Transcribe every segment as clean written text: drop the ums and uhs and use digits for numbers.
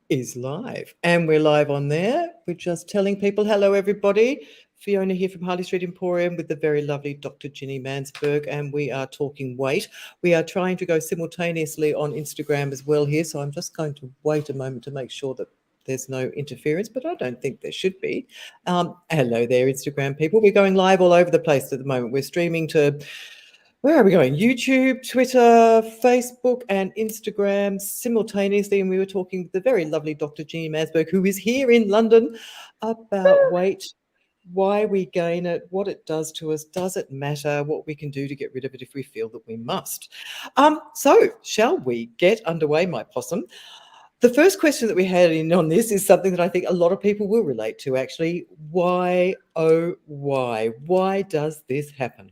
Is live, and we're live on there. We're just telling people hello, everybody. Fiona here from Harley Street Emporium with the very lovely Dr. GInni Mansberg, and we are talking weight. We are trying to go simultaneously on Instagram as well here, so I'm just going to wait a moment to make sure that there's no interference, but I don't think there should be. Hello there, Instagram people. We're going live all over the place at the moment. We're streaming to, where are we going? YouTube, Twitter, Facebook, and Instagram simultaneously. And we were talking with the very lovely Dr. GInni Mansberg, who is here in London, about weight, why we gain it, what it does to us, does it matter, what we can do to get rid of it if we feel that we must. So shall we get underway, my possum? The first question that we had in on this is something that I think a lot of people will relate to, actually. Why, oh, why? Why does this happen?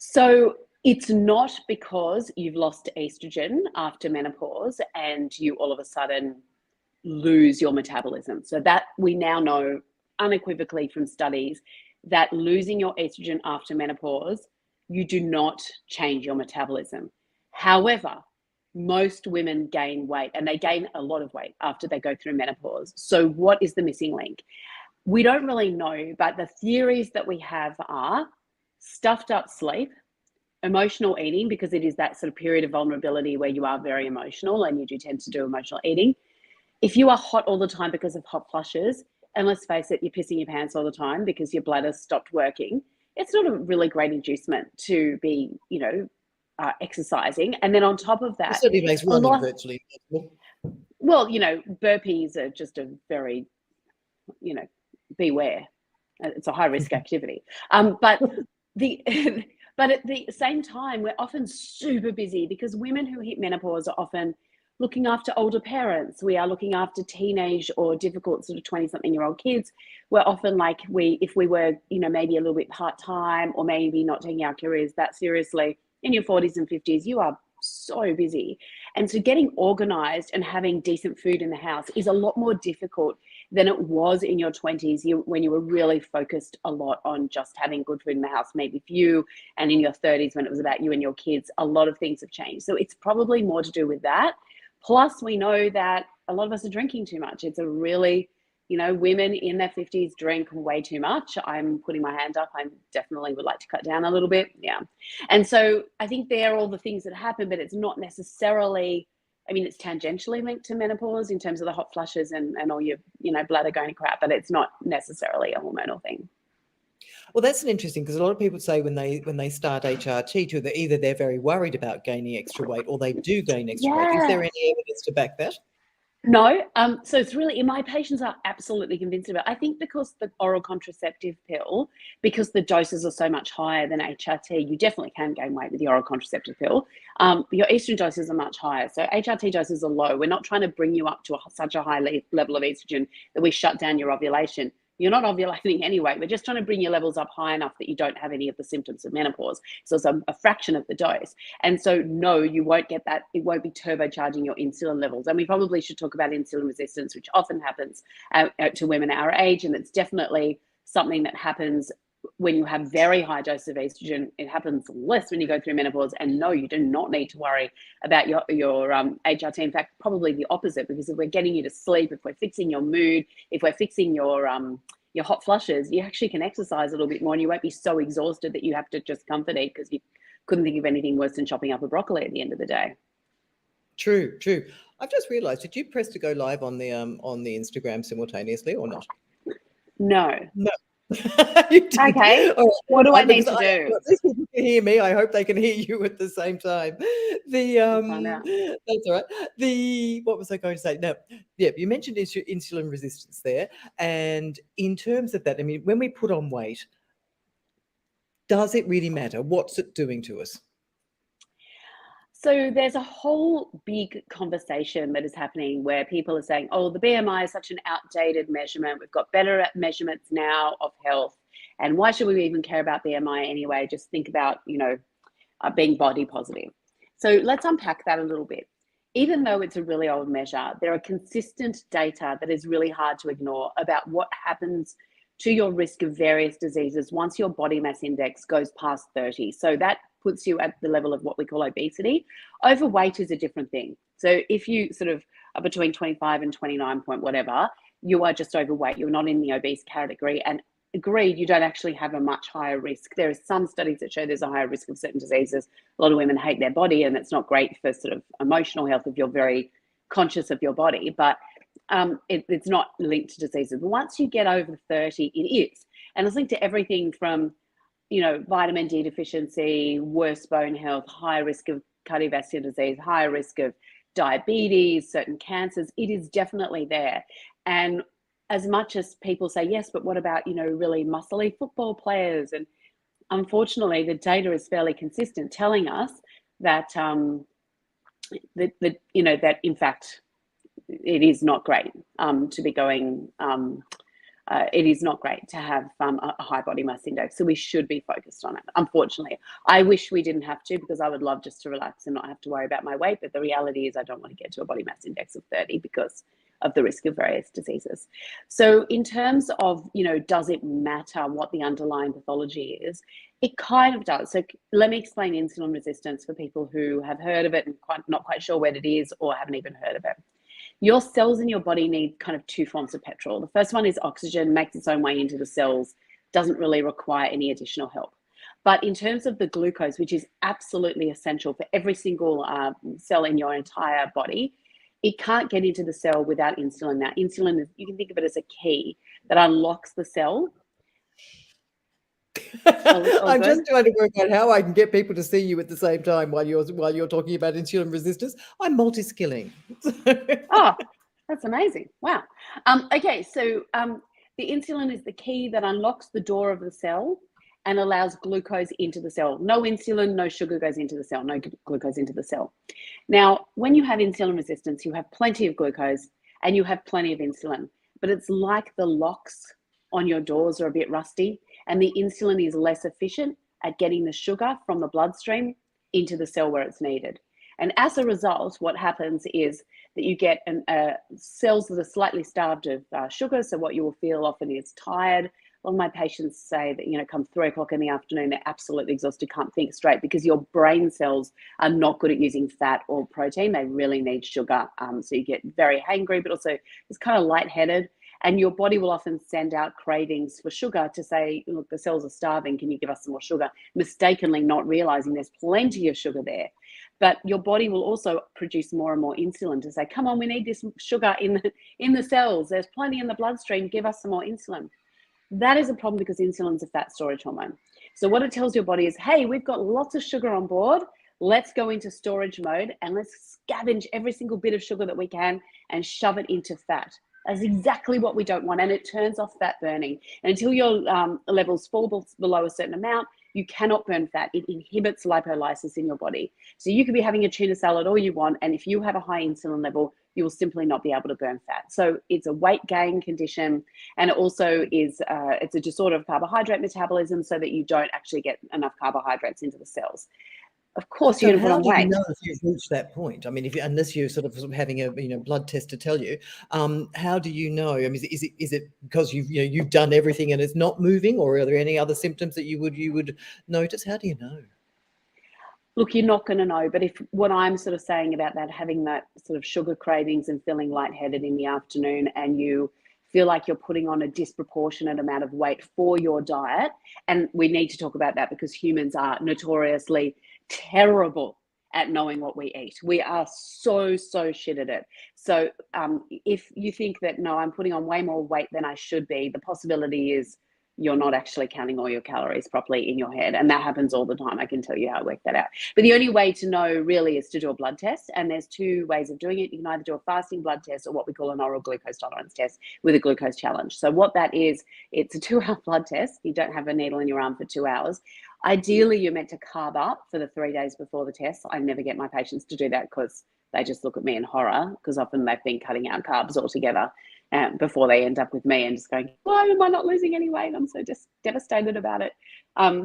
So it's not because you've lost estrogen after menopause and you all of a sudden lose your metabolism. So that we now know unequivocally from studies that losing your estrogen after menopause, you do not change your metabolism. However, most women gain weight, and they gain a lot of weight after they go through menopause. So what is the missing link? We don't really know, but the theories that we have are stuffed up sleep, emotional eating, because it is that sort of period of vulnerability where you are very emotional and you do tend to do emotional eating. If you are hot all the time because of hot flushes, and let's face it, you're pissing your pants all the time because your bladder stopped working, it's not a really great inducement to be, exercising. And then on top of that, It certainly makes running virtually impossible. Well, burpees are just a very, beware. It's a high risk activity. But but at the same time, we're often super busy because women who hit menopause are often looking after older parents. We are looking after teenage or difficult sort of 20-something-year-old kids. We're often like, if we were, maybe a little bit part-time or maybe not taking our careers that seriously, in your 40s and 50s, you are so busy. And so getting organized and having decent food in the house is a lot more difficult than it was in your 20s when you were really focused a lot on just having good food in the house, maybe for you, and in your 30s when it was about you and your kids. A lot of things have changed. So it's probably more to do with that. Plus, we know that a lot of us are drinking too much. It's a really, women in their 50s drink way too much. I'm putting my hand up. I definitely would like to cut down a little bit. Yeah. And so I think they're all the things that happen, but it's not necessarily, it's tangentially linked to menopause in terms of the hot flushes and all your, bladder going crap, but it's not necessarily a hormonal thing. Well, that's an interesting, because a lot of people say when they start HRT too, that either they're very worried about gaining extra weight or they do gain extra weight. Is there any evidence to back that? No. So it's really, my patients are absolutely convinced about it. I think because the oral contraceptive pill, because the doses are so much higher than HRT, you definitely can gain weight with the oral contraceptive pill. Your estrogen doses are much higher. So HRT doses are low. We're not trying to bring you up to such a high level of estrogen that we shut down your ovulation. You're not ovulating anyway. We're just trying to bring your levels up high enough that you don't have any of the symptoms of menopause. So it's a fraction of the dose. And so, no, you won't get that. It won't be turbocharging your insulin levels. And we probably should talk about insulin resistance, which often happens to women our age. And it's definitely something that happens when you have very high doses of estrogen. It happens less when you go through menopause. And no, you do not need to worry about your HRT. In fact, probably the opposite, because if we're getting you to sleep, if we're fixing your mood, if we're fixing your hot flushes, you actually can exercise a little bit more and you won't be so exhausted that you have to just comfort eat because you couldn't think of anything worse than chopping up a broccoli at the end of the day. True. I've just realized, did you press to go live on the Instagram simultaneously or not? No. You did. Okay. Right. What do I need to do? These people can hear me. I hope they can hear you at the same time. That's all right. What was I going to say? No, yeah, you mentioned insulin resistance there, and in terms of that, when we put on weight, does it really matter? What's it doing to us? So there's a whole big conversation that is happening where people are saying, oh, the BMI is such an outdated measurement. We've got better measurements now of health. And why should we even care about BMI anyway? Just think about, being body positive. So let's unpack that a little bit. Even though it's a really old measure, there are consistent data that is really hard to ignore about what happens to your risk of various diseases once your body mass index goes past 30. So that puts you at the level of what we call obesity. Overweight is a different thing. So if you sort of between 25 and 29 point whatever, you are just overweight. You're not in the obese category. And agreed, you don't actually have a much higher risk. There are some studies that show there's a higher risk of certain diseases. A lot of women hate their body, and it's not great for sort of emotional health if you're very conscious of your body, but it's not linked to diseases. But once you get over 30, it is. And it's linked to everything from, vitamin D deficiency, worse bone health, high risk of cardiovascular disease, higher risk of diabetes, certain cancers. It is definitely there. And as much as people say, yes, but what about, really muscly football players? And unfortunately, the data is fairly consistent, telling us that, that in fact, it is not great to be going, it is not great to have a high body mass index. So we should be focused on it. Unfortunately, I wish we didn't have to, because I would love just to relax and not have to worry about my weight. But the reality is I don't want to get to a body mass index of 30 because of the risk of various diseases. So in terms of, does it matter what the underlying pathology is? It kind of does. So let me explain insulin resistance for people who have heard of it and not quite sure what it is or haven't even heard of it. Your cells in your body need kind of two forms of petrol. The first one is oxygen, makes its own way into the cells, doesn't really require any additional help. But in terms of the glucose, which is absolutely essential for every single cell in your entire body, it can't get into the cell without insulin. Now, insulin is, you can think of it as a key that unlocks the cell. I'm just trying to work out how I can get people to see you at the same time while you're talking about insulin resistance. I'm multi-skilling. Oh, that's amazing. Wow. Okay, so the insulin is the key that unlocks the door of the cell and allows glucose into the cell. No insulin, no sugar goes into the cell, no glucose into the cell. Now, when you have insulin resistance, you have plenty of glucose and you have plenty of insulin, but it's like the locks on your doors are a bit rusty, and the insulin is less efficient at getting the sugar from the bloodstream into the cell where it's needed. And as a result, what happens is that you get cells that are slightly starved of sugar. So what you will feel often is tired. A lot of my patients say that, come 3 o'clock in the afternoon, they're absolutely exhausted, can't think straight, because your brain cells are not good at using fat or protein. They really need sugar. So you get very hangry, but also it's kind of lightheaded. And your body will often send out cravings for sugar to say, look, the cells are starving. Can you give us some more sugar? Mistakenly not realizing there's plenty of sugar there. But your body will also produce more and more insulin to say, come on, we need this sugar in the cells. There's plenty in the bloodstream. Give us some more insulin. That is a problem because insulin is a fat storage hormone. So what it tells your body is, hey, we've got lots of sugar on board. Let's go into storage mode and let's scavenge every single bit of sugar that we can and shove it into fat. That's exactly what we don't want. And it turns off fat burning. And until your levels fall below a certain amount, you cannot burn fat. It inhibits lipolysis in your body. So you could be having a tuna salad all you want, and if you have a high insulin level, you will simply not be able to burn fat. So it's a weight gain condition, and it also is it's a disorder of carbohydrate metabolism, so that you don't actually get enough carbohydrates into the cells. Of course, so you're going to put how on do you weight. know if you've reached that point? I mean, unless you're sort of having a blood test to tell you, how do you know? I mean, is it because you've done everything and it's not moving, or are there any other symptoms that you would notice? How do you know? Look, you're not going to know, but if what I'm sort of saying about that, having that sort of sugar cravings and feeling lightheaded in the afternoon, and you feel like you're putting on a disproportionate amount of weight for your diet, and we need to talk about that because humans are notoriously terrible at knowing what we eat. We are so shit at it. So if you think that, no, I'm putting on way more weight than I should be, the possibility is you're not actually counting all your calories properly in your head. And that happens all the time. I can tell you how I work that out. But the only way to know really is to do a blood test. And there's 2 ways of doing it. You can either do a fasting blood test or what we call an oral glucose tolerance test with a glucose challenge. So what that is, it's a 2-hour blood test. You don't have a needle in your arm for 2 hours. Ideally, you're meant to carb up for the 3 days before the test. I never get my patients to do that because they just look at me in horror, because often they've been cutting out carbs altogether before they end up with me and just going, why am I not losing any weight? I'm so just devastated about it.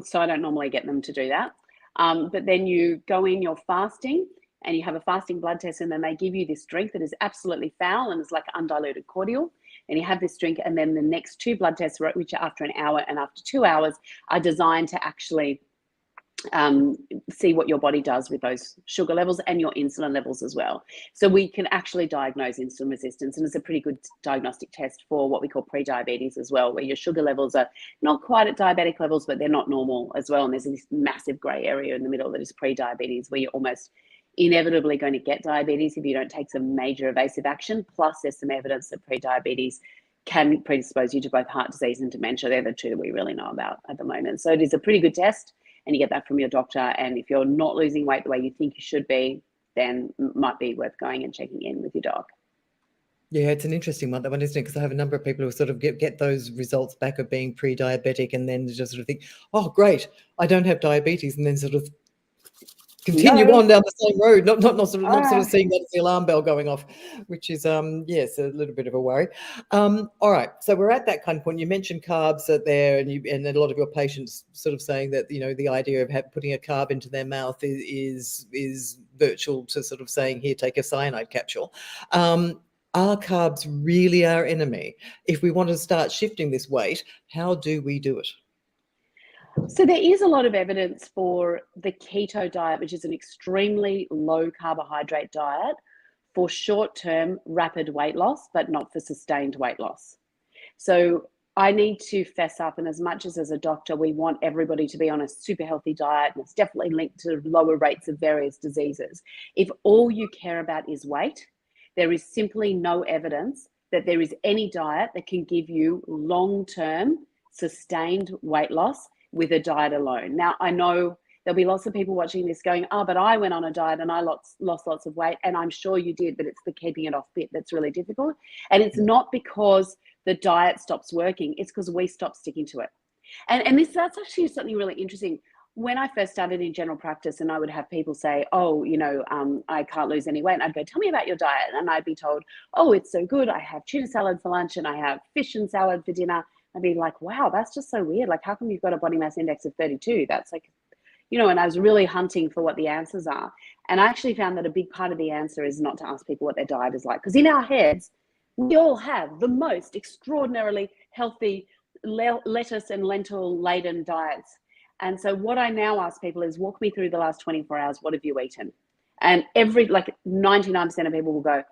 So I don't normally get them to do that. But then you go in, you're fasting, and you have a fasting blood test, and then they give you this drink that is absolutely foul and is like undiluted cordial. And you have this drink, and then the next 2 blood tests, which are after an hour and after 2 hours, are designed to actually see what your body does with those sugar levels and your insulin levels as well. So we can actually diagnose insulin resistance, and it's a pretty good diagnostic test for what we call pre-diabetes as well, where your sugar levels are not quite at diabetic levels, but they're not normal as well. And there's this massive gray area in the middle that is pre-diabetes, where you're almost inevitably going to get diabetes if you don't take some major evasive action. Plus, there's some evidence that pre-diabetes can predispose you to both heart disease and dementia. They're the two that we really know about at the moment. So it is a pretty good test, and you get that from your doctor. And if you're not losing weight the way you think you should be, then it might be worth going and checking in with your doc. Yeah, it's an interesting one, that one, isn't it? Because I have a number of people who sort of get those results back of being pre-diabetic, and then just sort of think, oh, great, I don't have diabetes, and then sort of continue on down the same road, not sort of seeing that as the alarm bell going off, which is yes, a little bit of a worry. All right, so we're at that kind of point. You mentioned carbs are there, and a lot of your patients sort of saying that, you know, the idea of putting a carb into their mouth is virtual to sort of saying, here, take a cyanide capsule. Are carbs really our enemy? If we want to start shifting this weight, how do we do it? So there is a lot of evidence for the keto diet, which is an extremely low carbohydrate diet for short-term rapid weight loss, but not for sustained weight loss. So I need to fess up, and as much as a doctor, we want everybody to be on a super healthy diet, and it's definitely linked to lower rates of various diseases. If all you care about is weight, there is simply no evidence that there is any diet that can give you long-term sustained weight loss with a diet alone. Now, I know there'll be lots of people watching this going, oh, but I went on a diet and I lost lots of weight. And I'm sure you did, but it's the keeping it off bit that's really difficult. And it's not because the diet stops working, it's because we stop sticking to it. And that's actually something really interesting. When I first started in general practice, and I would have people say, oh, you know, I can't lose any weight. And I'd go, tell me about your diet. And I'd be told, oh, it's so good. I have tuna salad for lunch and I have fish and salad for dinner. I'd be like, wow, that's just so weird. Like, how come you've got a body mass index of 32? That's like, you know, and I was really hunting for what the answers are. And I actually found that a big part of the answer is not to ask people what their diet is like. Because in our heads, we all have the most extraordinarily healthy lettuce and lentil laden diets. And so what I now ask people is, walk me through the last 24 hours. What have you eaten? And like 99% of people will go,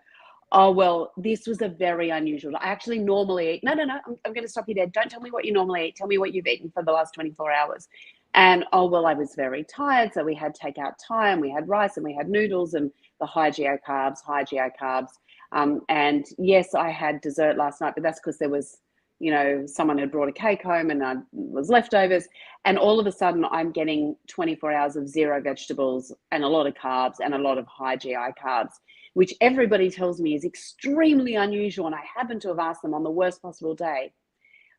oh, well, this was a very unusual. I actually normally eat. No, I'm going to stop you there. Don't tell me what you normally eat. Tell me what you've eaten for the last 24 hours. And, oh, well, I was very tired. So we had takeout time. We had rice and we had noodles and the high GI carbs. And yes, I had dessert last night, but that's because there was, you know, someone had brought a cake home and I was leftovers. And all of a sudden I'm getting 24 hours of zero vegetables and a lot of carbs and a lot of high GI carbs, which everybody tells me is extremely unusual. And I happen to have asked them on the worst possible day.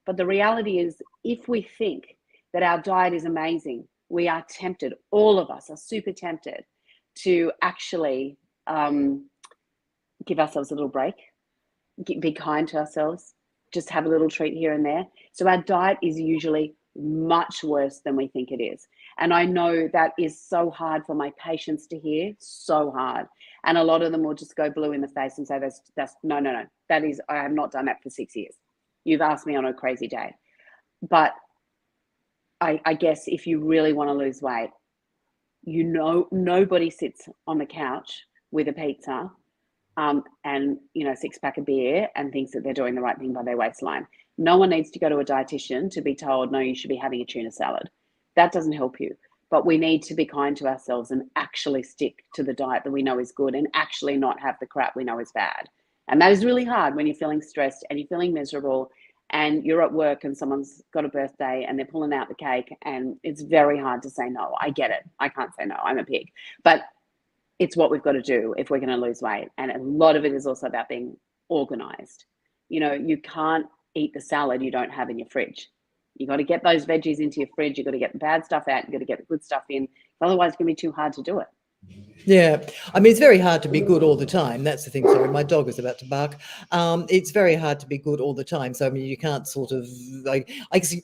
But the reality is, if we think that our diet is amazing, we are tempted, all of us are super tempted to actually give ourselves a little break, be kind to ourselves, just have a little treat here and there. So our diet is usually much worse than we think it is. And I know that is so hard for my patients to hear, so hard. And a lot of them will just go blue in the face and say, that's no, that is, I have not done that for 6 years. You've asked me on a crazy day. But I guess if you really want to lose weight, you know, nobody sits on the couch with a pizza and, you know, 6-pack of beer and thinks that they're doing the right thing by their waistline. No one needs to go to a dietitian to be told, no, you should be having a tuna salad. That doesn't help you. But we need to be kind to ourselves and actually stick to the diet that we know is good and actually not have the crap we know is bad. And that is really hard when you're feeling stressed and you're feeling miserable and you're at work and someone's got a birthday and they're pulling out the cake, and it's very hard to say no. I get it. I can't say no. I'm a pig. But it's what we've got to do if we're going to lose weight. And a lot of it is also about being organized. You know, you can't eat the salad you don't have in your fridge. You got to get those veggies into your fridge. You got to get the bad stuff out. You got to get the good stuff in. Otherwise, it's going to be too hard to do it. Yeah, I mean, it's very hard to be good all the time. That's the thing. Sorry, my dog is about to bark. It's very hard to be good all the time. So, I mean, you can't sort of, like, I guess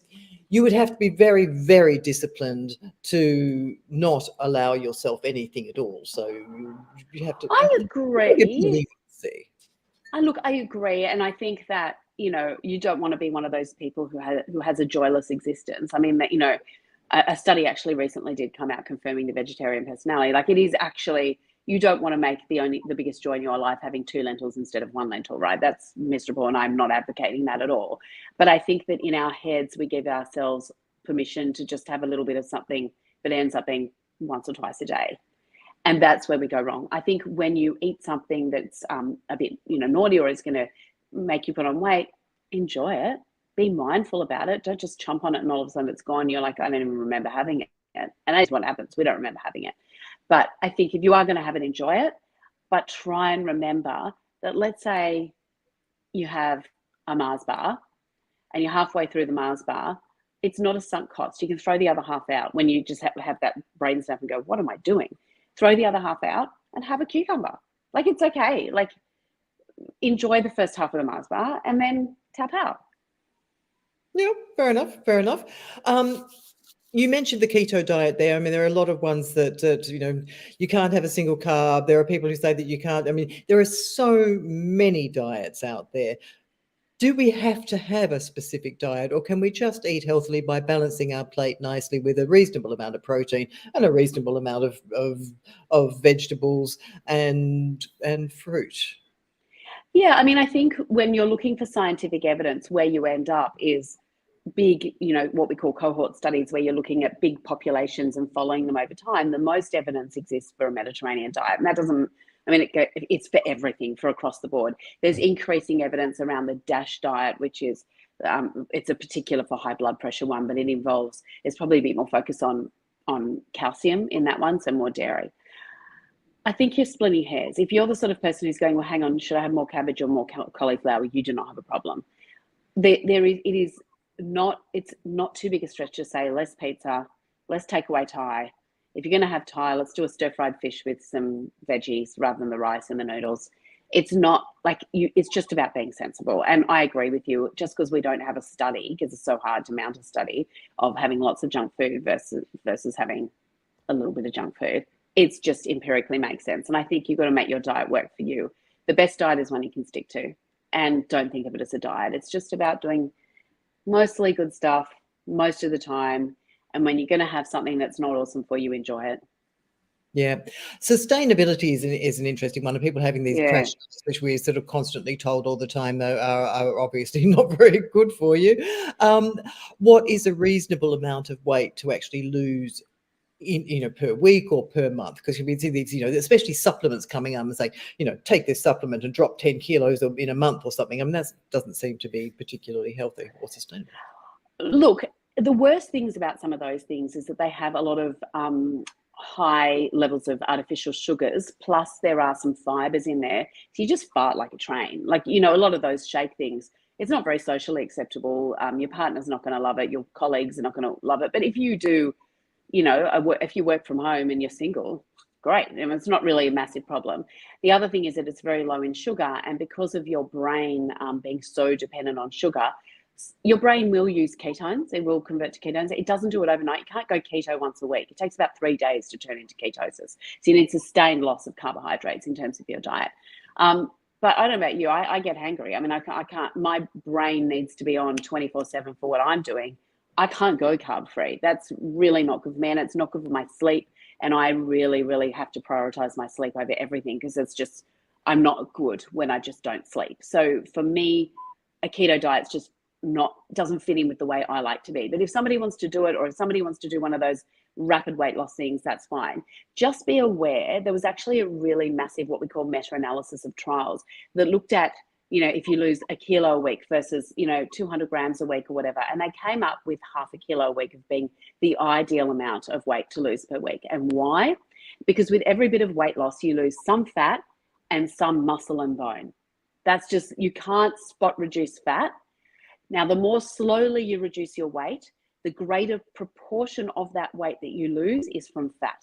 you would have to be very, very disciplined to not allow yourself anything at all. So you have to. I agree. See. Look, I agree. And I think that, you know, you don't want to be one of those people who has a joyless existence. I mean, that, you know, a study actually recently did come out confirming the vegetarian personality. Like, it is actually, you don't want to make the biggest joy in your life having 2 lentils instead of 1 lentil, right? That's miserable, and I'm not advocating that at all. But I think that in our heads, we give ourselves permission to just have a little bit of something, but it ends up being once or twice a day. And that's where we go wrong. I think when you eat something that's a bit, naughty, or is going to make you put on weight, enjoy it. Be mindful about it. Don't just chomp on it and all of a sudden it's gone. You're like, I don't even remember having it. And that's what happens. We don't remember having it. But I think if you are going to have it, enjoy it. But try and remember that, let's say you have a Mars bar and you're halfway through the Mars bar, it's not a sunk cost. You can throw the other half out when you just have that brain stuff and go, what am I doing? Throw the other half out and have a cucumber. Like, it's okay. Like, enjoy the first half of the Mars bar and then tap out. Yeah, fair enough. Fair enough. You mentioned the keto diet there. I mean, there are a lot of ones that you can't have a single carb. There are people who say that you can't. I mean, there are so many diets out there. Do we have to have a specific diet, or can we just eat healthily by balancing our plate nicely with a reasonable amount of protein and a reasonable amount of vegetables and fruit? Yeah, I mean, I think when you're looking for scientific evidence, where you end up is big, what we call cohort studies, where you're looking at big populations and following them over time. The most evidence exists for a Mediterranean diet. And that doesn't, it's for everything, for across the board. There's increasing evidence around the DASH diet, which is, it's a particular for high blood pressure one, but it's probably a bit more focus on calcium in that one, so more dairy. I think you're splitting hairs. If you're the sort of person who's going, well, hang on, should I have more cabbage or more cauliflower? You do not have a problem. It's not too big a stretch to say less pizza, less takeaway Thai. If you're going to have Thai, let's do a stir-fried fish with some veggies rather than the rice and the noodles. It's not like it's just about being sensible. And I agree with you. Just because we don't have a study, because it's so hard to mount a study of having lots of junk food versus having a little bit of junk food, it's just empirically makes sense. And I think you've got to make your diet work for you. The best diet is one you can stick to, and don't think of it as a diet. It's just about doing mostly good stuff most of the time. And when you're going to have something that's not awesome for you, enjoy it. Yeah. Sustainability is an interesting one. And people having these crashes, which we're sort of constantly told all the time, though, are obviously not very good for you. What is a reasonable amount of weight to actually lose per week or per month? Because you see these, especially supplements coming up and say, take this supplement and drop 10 kilos in a month or something. I mean, that doesn't seem to be particularly healthy or sustainable. Look, the worst things about some of those things is that they have a lot of high levels of artificial sugars, plus there are some fibers in there. So you just fart like a train. Like, a lot of those shake things, it's not very socially acceptable. Your partner's not going to love it. Your colleagues are not going to love it. But if you do, if you work from home and you're single, great. It's not really a massive problem. The other thing is that it's very low in sugar. And because of your brain being so dependent on sugar, your brain will use ketones. It will convert to ketones. It doesn't do it overnight. You can't go keto once a week. It takes about 3 days to turn into ketosis. So you need sustained loss of carbohydrates in terms of your diet. But I don't know about you. I get hangry. I mean, I can't. My brain needs to be on 24/7 for what I'm doing. I can't go carb free. That's really not good for me, and it's not good for my sleep. And I really, really have to prioritize my sleep over everything, because it's just, I'm not good when I just don't sleep. So for me, a keto diet's just doesn't fit in with the way I like to be. But if somebody wants to do it, or if somebody wants to do one of those rapid weight loss things, that's fine. Just be aware, there was actually a really massive, what we call meta-analysis of trials that looked at, if you lose a kilo a week versus, 200 grams a week or whatever. And they came up with half a kilo a week of being the ideal amount of weight to lose per week. And why? Because with every bit of weight loss, you lose some fat and some muscle and bone. That's just, you can't spot reduce fat. Now, the more slowly you reduce your weight, the greater proportion of that weight that you lose is from fat,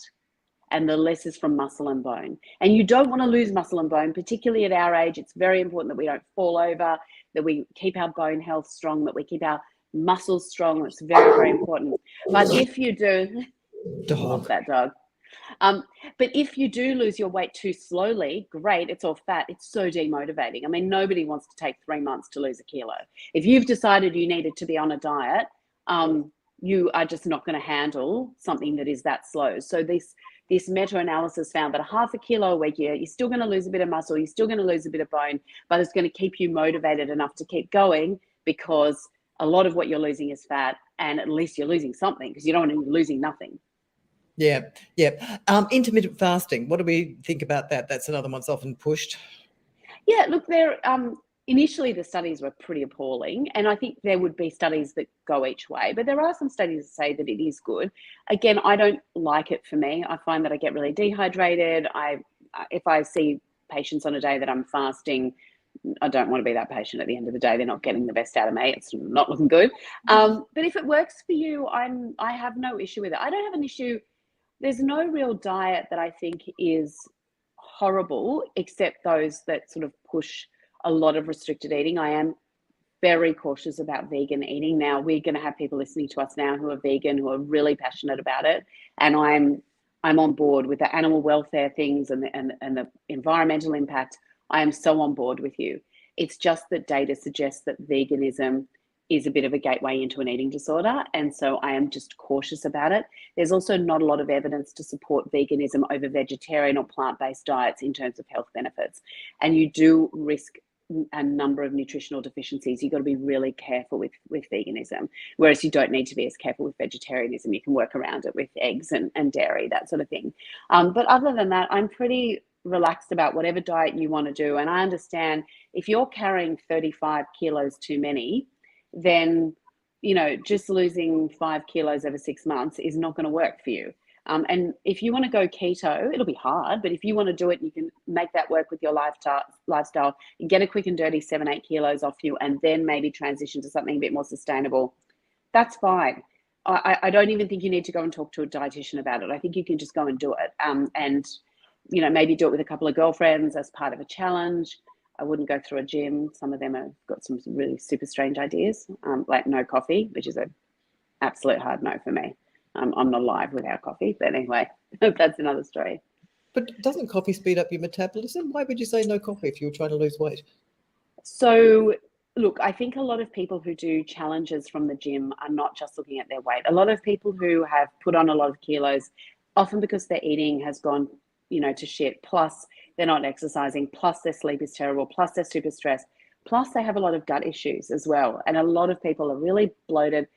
and the less is from muscle and bone. And you don't want to lose muscle and bone, particularly at our age. It's very important that we don't fall over, that we keep our bone health strong, that we keep our muscles strong. It's very, very important. But if you do, love that dog. But if you do lose your weight too slowly, great, it's all fat. It's so demotivating. I mean, nobody wants to take 3 months to lose a kilo. If you've decided you needed to be on a diet, you are just not going to handle something that is that slow. So this meta-analysis found that a half a kilo a week, you're still going to lose a bit of muscle, you're still going to lose a bit of bone, but it's going to keep you motivated enough to keep going, because a lot of what you're losing is fat, and at least you're losing something, because you don't want to be losing nothing. Yeah. Intermittent fasting, what do we think about that? That's another one that's often pushed. Yeah, look, initially the studies were pretty appalling, and I think there would be studies that go each way, but there are some studies that say that it is good. Again, I don't like it for me. I find that I get really dehydrated. If I see patients on a day that I'm fasting, I don't want to be that patient at the end of the day. They're not getting the best out of me. It's not looking good. But if it works for you, I have no issue with it. I don't have an issue. There's no real diet that I think is horrible, except those that sort of push a lot of restricted eating. I am very cautious about vegan eating. Now, we're going to have people listening to us now who are vegan, who are really passionate about it, and I'm on board with the animal welfare things and the environmental impact. I am so on board with you. It's just that data suggests that veganism is a bit of a gateway into an eating disorder, and so I am just cautious about it. There's also not a lot of evidence to support veganism over vegetarian or plant-based diets in terms of health benefits, and you do risk a number of nutritional deficiencies. You've got to be really careful with veganism, whereas you don't need to be as careful with vegetarianism. You can work around it with eggs and dairy, that sort of thing. But other than that, I'm pretty relaxed about whatever diet you want to do. And I understand if you're carrying 35 kilos too many, then, you know, just losing 5 kilos over 6 months is not going to work for you. And if you want to go keto, it'll be hard, but if you want to do it, you can make that work with your lifestyle and get a quick and dirty 7-8 kilos off you, and then maybe transition to something a bit more sustainable. That's fine. I don't even think you need to go and talk to a dietitian about it. I think you can just go and do it. And, you know, maybe do it with a couple of girlfriends as part of a challenge. I wouldn't go through a gym. Some of them have got some really super strange ideas, like no coffee, which is an absolute hard no for me. I'm not alive without coffee, but anyway, that's another story. But doesn't coffee speed up your metabolism? Why would you say no coffee if you were trying to lose weight? So, look, I think a lot of people who do challenges from the gym are not just looking at their weight. A lot of people who have put on a lot of kilos, often because their eating has gone, you know, to shit, plus they're not exercising, plus their sleep is terrible, plus they're super stressed, plus they have a lot of gut issues as well. And a lot of people are really bloated.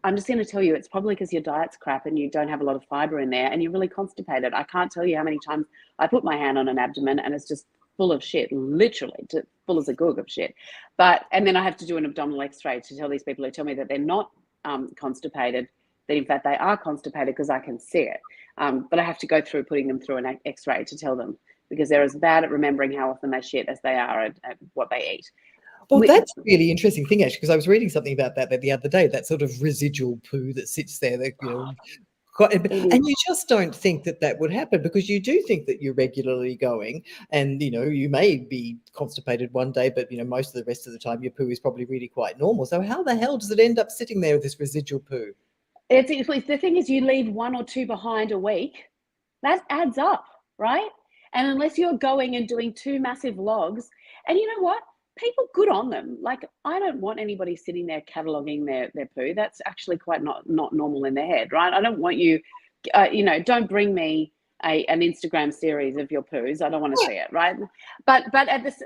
I'm just going to tell you, it's probably because your diet's crap and you don't have a lot of fiber in there and you're really constipated. I can't tell you how many times I put my hand on an abdomen and it's just full of shit, literally full as a goog of shit. And then I have to do an abdominal x-ray to tell these people who tell me that they're not constipated, that in fact they are constipated, because I can see it. But I have to go through putting them through an x-ray to tell them, because they're as bad at remembering how often they shit as they are at what they eat. Well, that's a really interesting thing, actually, because I was reading something about that the other day, that sort of residual poo that sits there, that, you know, and you just don't think that would happen, because you do think that you're regularly going, and, you know, you may be constipated one day, but, you know, most of the rest of the time your poo is probably really quite normal. So how the hell does it end up sitting there with this residual poo? The thing is, you leave 1 or 2 behind a week, that adds up, right? And unless you're going and doing 2 massive logs, and you know what? People, good on them. Like, I don't want anybody sitting there cataloging their poo. That's actually quite not normal in their head, right? I don't want you, you know, don't bring me an Instagram series of your poos. I don't want to see it, right? But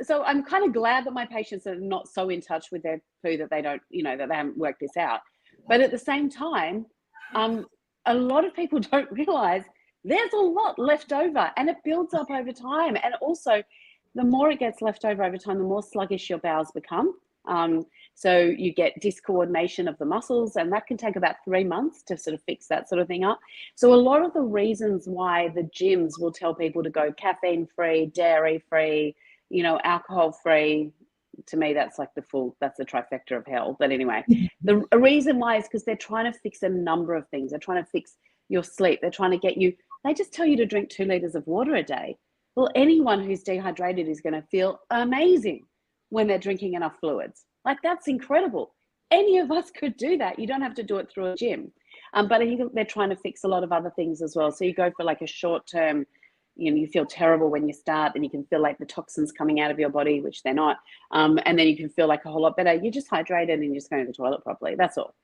so I'm kind of glad that my patients are not so in touch with their poo that they don't, you know, that they haven't worked this out. But at the same time, a lot of people don't realize there's a lot left over, and it builds up over time. And also, the more it gets left over time, the more sluggish your bowels become. So you get discoordination of the muscles, and that can take about 3 months to sort of fix that sort of thing up. So a lot of the reasons why the gyms will tell people to go caffeine-free, dairy-free, you know, alcohol-free, to me, that's like that's the trifecta of hell. But anyway, the reason why is because they're trying to fix a number of things. They're trying to fix your sleep. They're trying to get you, they just tell you to drink 2 liters of water a day. Well, anyone who's dehydrated is going to feel amazing when they're drinking enough fluids. Like, that's incredible. Any of us could do that. You don't have to do it through a gym. But I think they're trying to fix a lot of other things as well. So you go for like a short term, you know, you feel terrible when you start, and you can feel like the toxins coming out of your body, which they're not. And then you can feel like a whole lot better. You're just hydrated and you're just going to the toilet properly. That's all.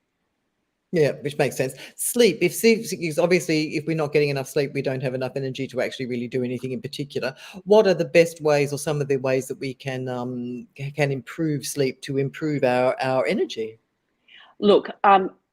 Yeah, which makes sense. Sleep, because obviously if we're not getting enough sleep, we don't have enough energy to actually really do anything in particular. What are the best ways, or some of the ways that we can improve sleep to improve our energy? Look,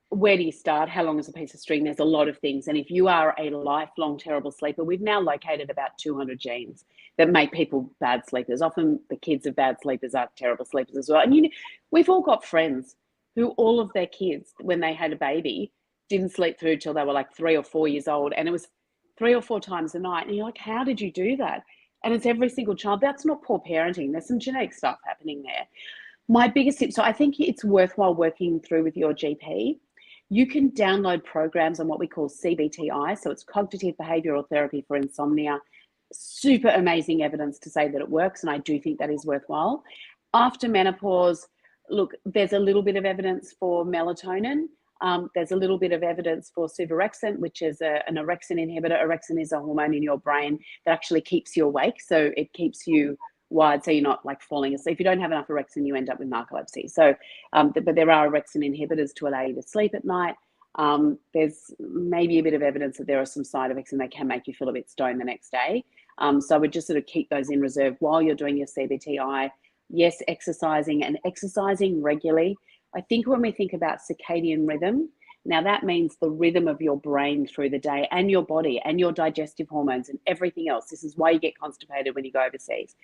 where do you start? How long is a piece of string? There's a lot of things. And if you are a lifelong terrible sleeper, we've now located about 200 genes that make people bad sleepers. Often the kids of bad sleepers are terrible sleepers as well. And we've all got friends who all of their kids, when they had a baby, didn't sleep through till they were like 3 or 4 years old. And it was 3 or 4 times a night. And you're like, how did you do that? And it's every single child. That's not poor parenting. There's some genetic stuff happening there. My biggest tip, so I think it's worthwhile working through with your GP. You can download programs on what we call CBTI, so it's cognitive behavioral therapy for insomnia. Super amazing evidence to say that it works, and I do think that is worthwhile. After menopause, look, there's a little bit of evidence for melatonin. There's a little bit of evidence for suvorexant, which is an orexin inhibitor. Orexin is a hormone in your brain that actually keeps you awake, so it keeps you wired, so you're not like falling asleep. If you don't have enough orexin, you end up with narcolepsy. So, but there are orexin inhibitors to allow you to sleep at night. There's maybe a bit of evidence that there are some side effects and they can make you feel a bit stoned the next day. So we just sort of keep those in reserve while you're doing your CBTI. Yes, exercising and exercising regularly. I think when we think about circadian rhythm, now that means the rhythm of your brain through the day and your body and your digestive hormones and everything else. This is why you get constipated when you go overseas.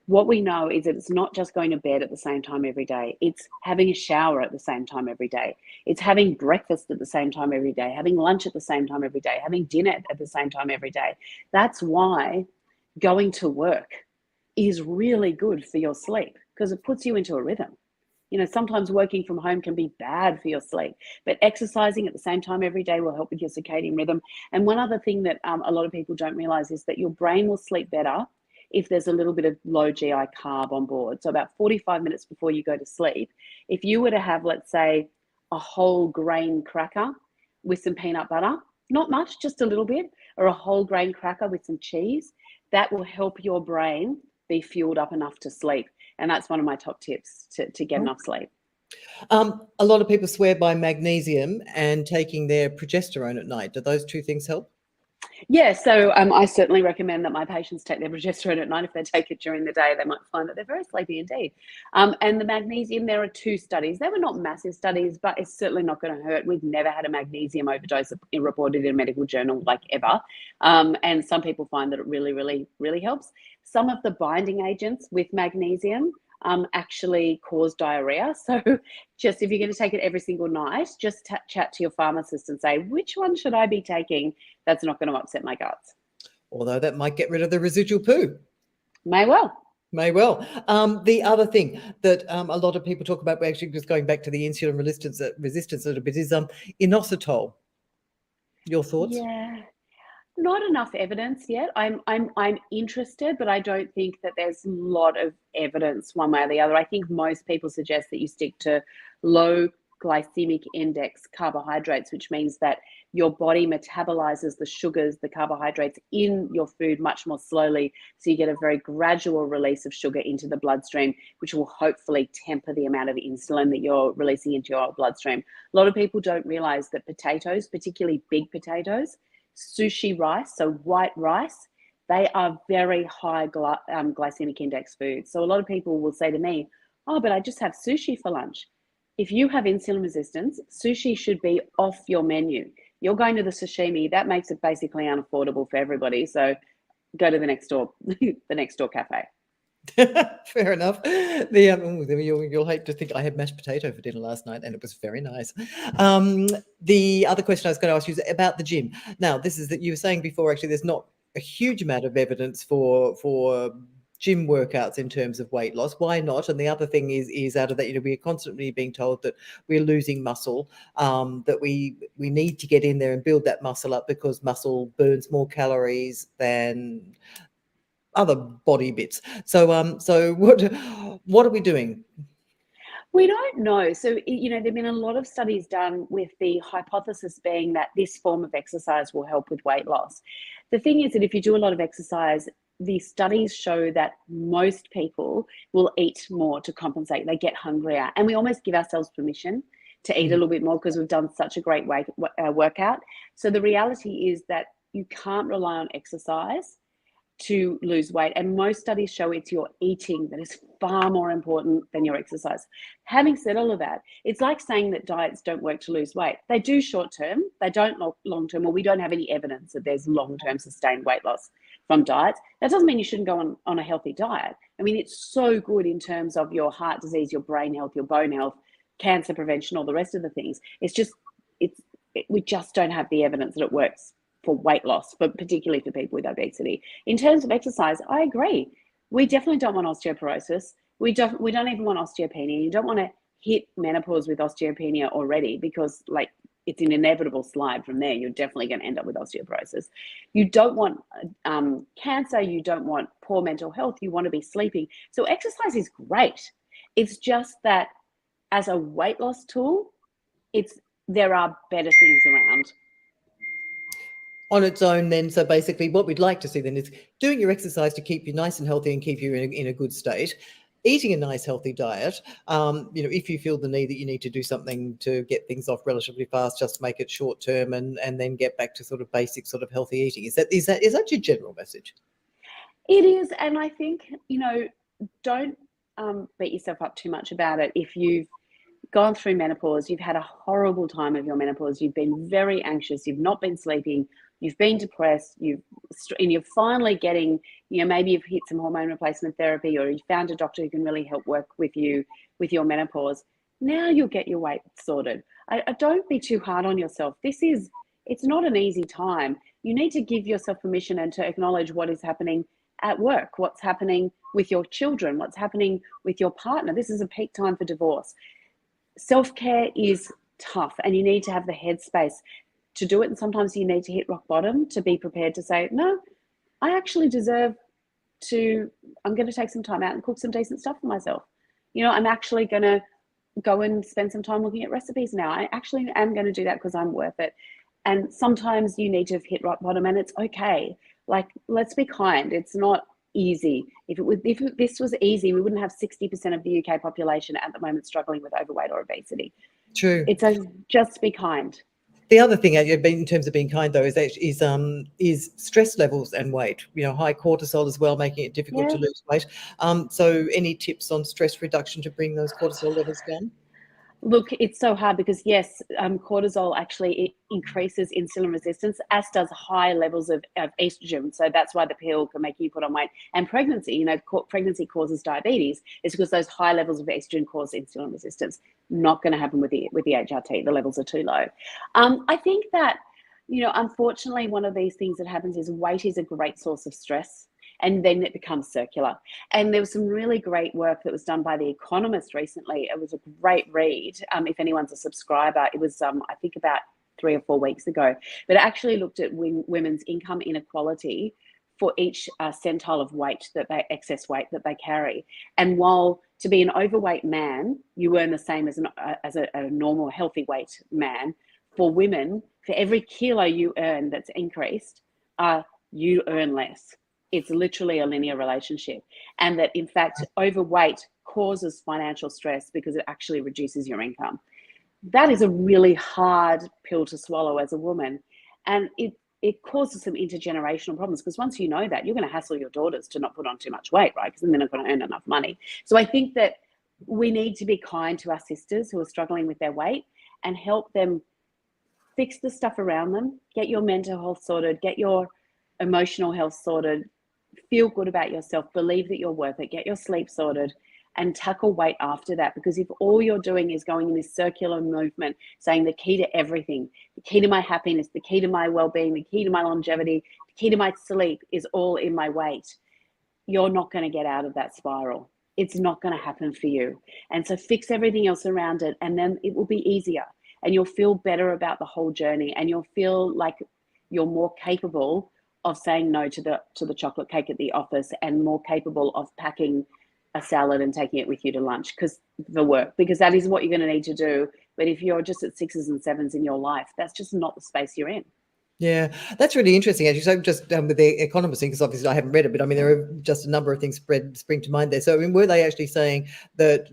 What we know is that it's not just going to bed at the same time every day. It's having a shower at the same time every day. It's having breakfast at the same time every day, having lunch at the same time every day, having dinner at the same time every day. That's why going to work is really good for your sleep, because it puts you into a rhythm. Sometimes working from home can be bad for your sleep, but exercising at the same time every day will help with your circadian rhythm. And one other thing that a lot of people don't realize is that your brain will sleep better if there's a little bit of low GI carb on board. So about 45 minutes before you go to sleep, if you were to have, let's say, a whole grain cracker with some peanut butter, not much, just a little bit, or a whole grain cracker with some cheese, that will help your brain be fueled up enough to sleep. And that's one of my top tips to get enough sleep. A lot of people swear by magnesium and taking their progesterone at night. Do those two things help? Yeah, so I certainly recommend that my patients take their progesterone at night. If they take it during the day, they might find that they're very sleepy indeed. And the magnesium, there are 2 studies. They were not massive studies, but it's certainly not going to hurt. We've never had a magnesium overdose reported in a medical journal, like ever. And some people find that it really, really, really helps. Some of the binding agents with magnesium actually cause diarrhea. So just if you're going to take it every single night, just chat to your pharmacist and say, which one should I be taking? That's not going to upset my guts. Although that might get rid of the residual poo. May well. May well. The other thing that a lot of people talk about, we're actually just going back to the insulin resistance a little bit, is inositol. Your thoughts? Yeah. Not enough evidence yet. I'm interested, but I don't think that there's a lot of evidence one way or the other. I think most people suggest that you stick to low glycemic index carbohydrates, which means that your body metabolizes the sugars, the carbohydrates in your food much more slowly. So you get a very gradual release of sugar into the bloodstream, which will hopefully temper the amount of insulin that you're releasing into your bloodstream. A lot of people don't realize that potatoes, particularly big potatoes, sushi rice, so white rice, they are very high glycemic index foods. So a lot of people will say to me, oh, but I just have sushi for lunch. If you have insulin resistance, sushi should be off your menu. You're going to the sashimi, that makes it basically unaffordable for everybody. So go to the next door, the next door cafe. Fair enough. You'll hate to think I had mashed potato for dinner last night, and it was very nice. The other question I was going to ask you is about the gym. Now, this is that you were saying before. Actually, there's not a huge amount of evidence for gym workouts in terms of weight loss. Why not? And the other thing is out of that, we're constantly being told that we're losing muscle, that we need to get in there and build that muscle up because muscle burns more calories than other body bits. So what are we doing? We don't know. So, there've been a lot of studies done with the hypothesis being that this form of exercise will help with weight loss. The thing is that if you do a lot of exercise, the studies show that most people will eat more to compensate. They get hungrier. And we almost give ourselves permission to eat a little bit more because we've done such a great workout. So the reality is that you can't rely on exercise to lose weight. And most studies show it's your eating that is far more important than your exercise. Having said all of that, it's like saying that diets don't work to lose weight. They do short term, they don't long term, or we don't have any evidence that there's long-term sustained weight loss from diets. That doesn't mean you shouldn't go on a healthy diet. I mean, it's so good in terms of your heart disease, your brain health, your bone health, cancer prevention, all the rest of the things. We just don't have the evidence that it works for weight loss, but particularly for people with obesity. In terms of exercise, I agree. We definitely don't want osteoporosis. We don't even want osteopenia. You don't want to hit menopause with osteopenia already, because like it's an inevitable slide from there. You're definitely going to end up with osteoporosis. You don't want cancer. You don't want poor mental health. You want to be sleeping. So exercise is great. It's just that as a weight loss tool, there are better things around. On its own then, so basically what we'd like to see then is doing your exercise to keep you nice and healthy and keep you in a good state, eating a nice healthy diet. If you feel the need that you need to do something to get things off relatively fast, just make it short term and then get back to sort of basic sort of healthy eating. Is that your general message? It is, and I think, don't beat yourself up too much about it. If you've gone through menopause, you've had a horrible time of your menopause, you've been very anxious, you've not been sleeping, you've been depressed, and you're finally getting, maybe you've hit some hormone replacement therapy, or you found a doctor who can really help work with you with your menopause. Now you'll get your weight sorted. I don't be too hard on yourself. It's not an easy time. You need to give yourself permission and to acknowledge what is happening at work, what's happening with your children, what's happening with your partner. This is a peak time for divorce. Self-care is tough, and you need to have the headspace to do it. And sometimes you need to hit rock bottom to be prepared to say, no, I actually deserve I'm going to take some time out and cook some decent stuff for myself. I'm actually going to go and spend some time looking at recipes now. I actually am going to do that because I'm worth it. And sometimes you need to hit rock bottom, and it's okay. Like, let's be kind. It's not easy. If this was easy, we wouldn't have 60% of the UK population at the moment struggling with overweight or obesity. True. Just be kind. The other thing in terms of being kind though is stress levels and weight. High cortisol as well, making it difficult to lose weight. So any tips on stress reduction to bring those cortisol levels down? Look, it's so hard because yes, cortisol actually increases insulin resistance, as does high levels of estrogen. So that's why the pill can make you put on weight. And pregnancy, pregnancy causes diabetes. It's because those high levels of estrogen cause insulin resistance. Not going to happen with the HRT. The levels are too low. I think that, unfortunately, one of these things that happens is weight is a great source of stress. And then it becomes circular. And there was some really great work that was done by The Economist recently. It was a great read. If anyone's a subscriber, it was, I think, about 3 or 4 weeks ago. But it actually looked at women's income inequality for each centile of excess weight that they carry. And while to be an overweight man, you earn the same as a normal healthy weight man, for women, for every kilo you earn that's increased, you earn less. It's literally a linear relationship. And that, in fact, overweight causes financial stress because it actually reduces your income. That is a really hard pill to swallow as a woman. And it causes some intergenerational problems, because once you know that, you're going to hassle your daughters to not put on too much weight, right? Because then they're not going to earn enough money. So I think that we need to be kind to our sisters who are struggling with their weight and help them fix the stuff around them, get your mental health sorted, get your emotional health sorted, feel good about yourself, believe that you're worth it, get your sleep sorted, and tackle weight after that. Because if all you're doing is going in this circular movement, saying the key to everything, the key to my happiness, the key to my well-being, the key to my longevity, the key to my sleep is all in my weight, you're not going to get out of that spiral. It's not going to happen for you. And so fix everything else around it, and then it will be easier, and you'll feel better about the whole journey, and you'll feel like you're more capable of saying no to the chocolate cake at the office, and more capable of packing a salad and taking it with you to lunch because that is what you're going to need to do. But if you're just at 6s and 7s in your life, that's just not the space you're in. Yeah, that's really interesting, actually. So just with the Economist thing, because obviously I haven't read it, but I mean, there are just a number of things spring to mind there. So I mean, were they actually saying that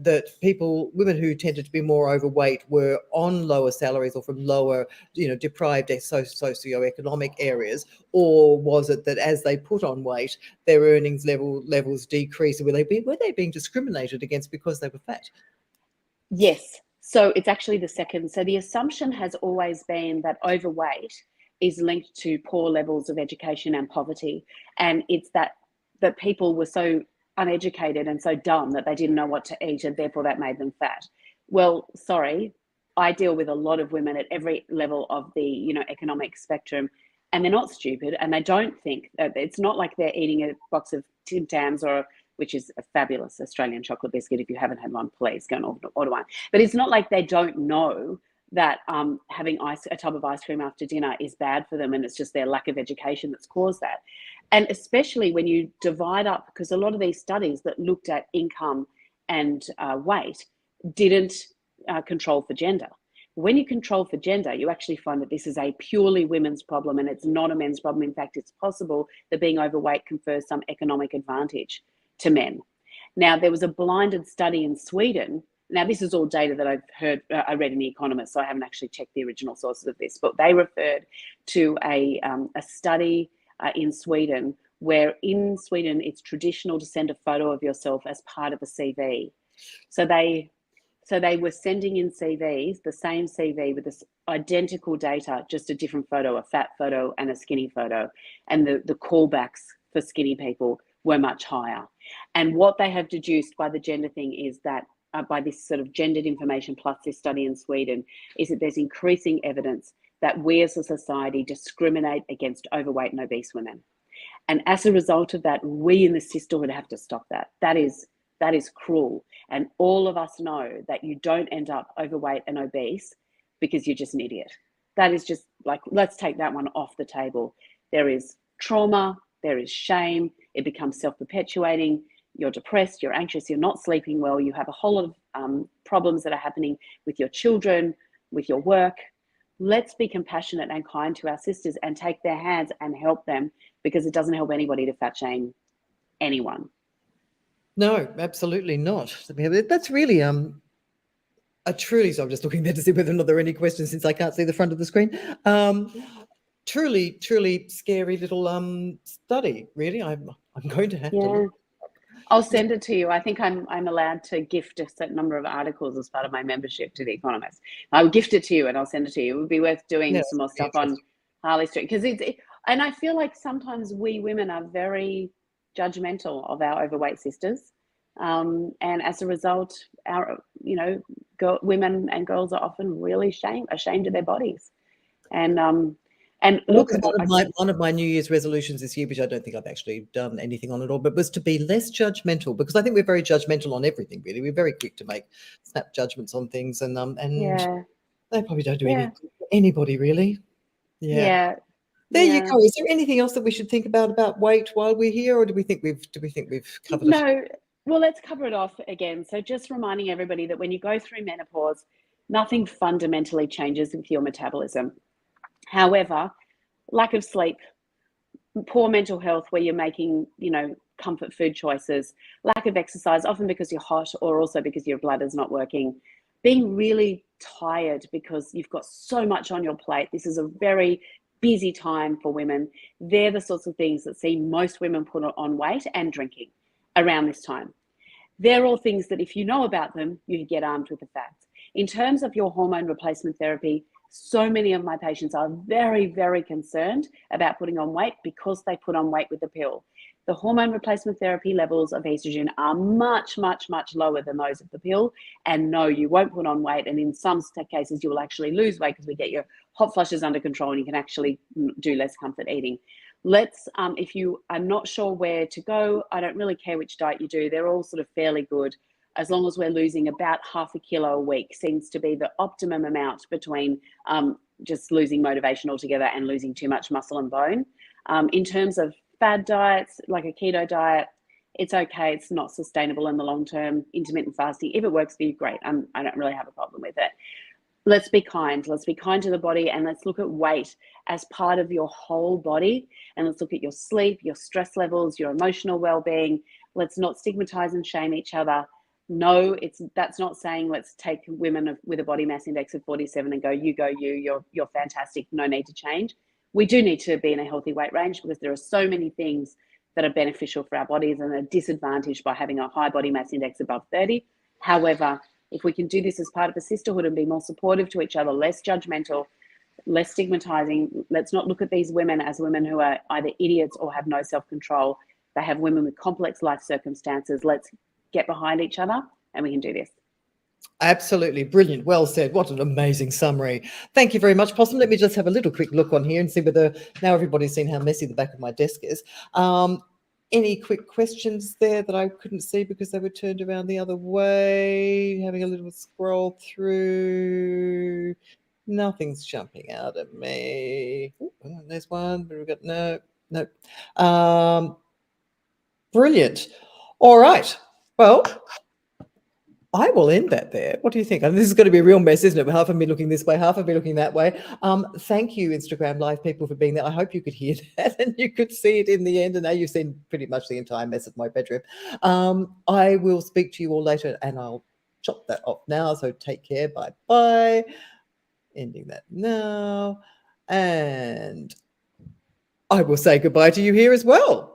women who tended to be more overweight were on lower salaries or from lower, deprived socioeconomic areas, or was it that as they put on weight, their earnings levels decreased? Were they being discriminated against because they were fat? Yes. So it's actually the second. So the assumption has always been that overweight is linked to poor levels of education and poverty. And it's that people were so uneducated and so dumb that they didn't know what to eat, and therefore that made them fat. Well, sorry, I deal with a lot of women at every level of the economic spectrum, and they're not stupid, and they don't think that it's not like they're eating a box of Tim Tams, which is a fabulous Australian chocolate biscuit. If you haven't had one, please go and order one. But it's not like they don't know that having a tub of ice cream after dinner is bad for them, and it's just their lack of education that's caused that. And especially when you divide up, because a lot of these studies that looked at income and weight didn't control for gender. When you control for gender, you actually find that this is a purely women's problem, and it's not a men's problem. In fact, it's possible that being overweight confers some economic advantage to men. Now, there was a blinded study in Sweden. Now, this is all data that I read in The Economist, so I haven't actually checked the original sources of this, but they referred to a study in Sweden, where in Sweden it's traditional to send a photo of yourself as part of a CV. So they were sending in CVs, the same CV with this identical data, just a different photo, a fat photo and a skinny photo. And the callbacks for skinny people were much higher. And what they have deduced by the gender thing is that by this sort of gendered information plus this study in Sweden, is that there's increasing evidence that we as a society discriminate against overweight and obese women. And as a result of that, we in the sisterhood have to stop that. That is cruel. And all of us know that you don't end up overweight and obese because you're just an idiot. That is just like, let's take that one off the table. There is trauma, there is shame, it becomes self-perpetuating, you're depressed, you're anxious, you're not sleeping well, you have a whole lot of problems that are happening with your children, with your work. Let's be compassionate and kind to our sisters and take their hands and help them, because it doesn't help anybody to fat shame anyone. No, absolutely not. That's really so I'm just looking there to see whether or not there are any questions, since I can't see the front of the screen. Truly scary little study. Really, I'm going to have to look. I'll send it to you. I think I'm allowed to gift a certain number of articles as part of my membership to The Economist. I'll gift it to you and I'll send it to you. It would be worth doing some more stuff on Harley Street, because and I feel like sometimes we women are very judgmental of our overweight sisters, and as a result, our women and girls are often really ashamed of their bodies, and look, one of my New Year's resolutions this year, which I don't think I've actually done anything on at all, but was to be less judgmental, because I think we're very judgmental on everything. Really, we're very quick to make snap judgments on things, and they probably don't do anything for anybody, really. Yeah. There you go. Is there anything else that we should think about weight while we're here, or do we think we've covered it? No. Well, let's cover it off again. So just reminding everybody that when you go through menopause, nothing fundamentally changes with your metabolism. However, lack of sleep, poor mental health where you're making, comfort food choices, lack of exercise, often because you're hot or also because your bladder's not working, being really tired because you've got so much on your plate. This is a very busy time for women. They're the sorts of things that see most women put on weight, and drinking around this time. They're all things that if you know about them, you get armed with the facts. In terms of your hormone replacement therapy, so many of my patients are very, very concerned about putting on weight because they put on weight with the pill. The hormone replacement therapy levels of estrogen are much, much, much lower than those of the pill. And no, you won't put on weight. And in some cases, you will actually lose weight because we get your hot flushes under control and you can actually do less comfort eating. If you are not sure where to go, I don't really care which diet you do. They're all sort of fairly good. As long as we're losing about 0.5 kilo a week seems to be the optimum amount between just losing motivation altogether and losing too much muscle and bone. In terms of fad diets, like a keto diet, it's okay. It's not sustainable in the long term. Intermittent fasting, if it works for you, great. I don't really have a problem with it. let's be kind. Let's be kind to the body, and let's look at weight as part of your whole body. And let's look at your sleep, your stress levels, your emotional well-being. Let's not stigmatize and shame each other. No, that's not saying let's take women with a body mass index of 47 and go, you're fantastic, no need to change. We do need to be in a healthy weight range, because there are so many things that are beneficial for our bodies and are disadvantaged by having a high body mass index above 30. However, if we can do this as part of a sisterhood and be more supportive to each other, less judgmental, less stigmatizing, let's not look at these women as women who are either idiots or have no self-control. They have women with complex life circumstances. Let's get behind each other, and we can do this. Absolutely brilliant. Well said. What an amazing summary. Thank you very much, Possum. Let me just have a little quick look on here and see whether now everybody's seen how messy the back of my desk is. Any quick questions there that I couldn't see because they were turned around the other way? Having a little scroll through. Nothing's jumping out at me. Ooh, there's one, but we've got no. Brilliant. All right. Well, I will end that there. What do you think? And this is going to be a real mess, isn't it? With half of me looking this way, half of me looking that way. Thank you, Instagram Live people, for being there. I hope you could hear that and you could see it in the end. And now you've seen pretty much the entire mess of my bedroom. I will speak to you all later, and I'll chop that off now. So take care. Bye-bye. Ending that now. And I will say goodbye to you here as well.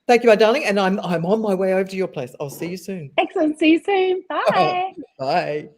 Thank you, my darling. And I'm on my way over to your place. I'll see you soon. Excellent. See you soon. Bye. Bye.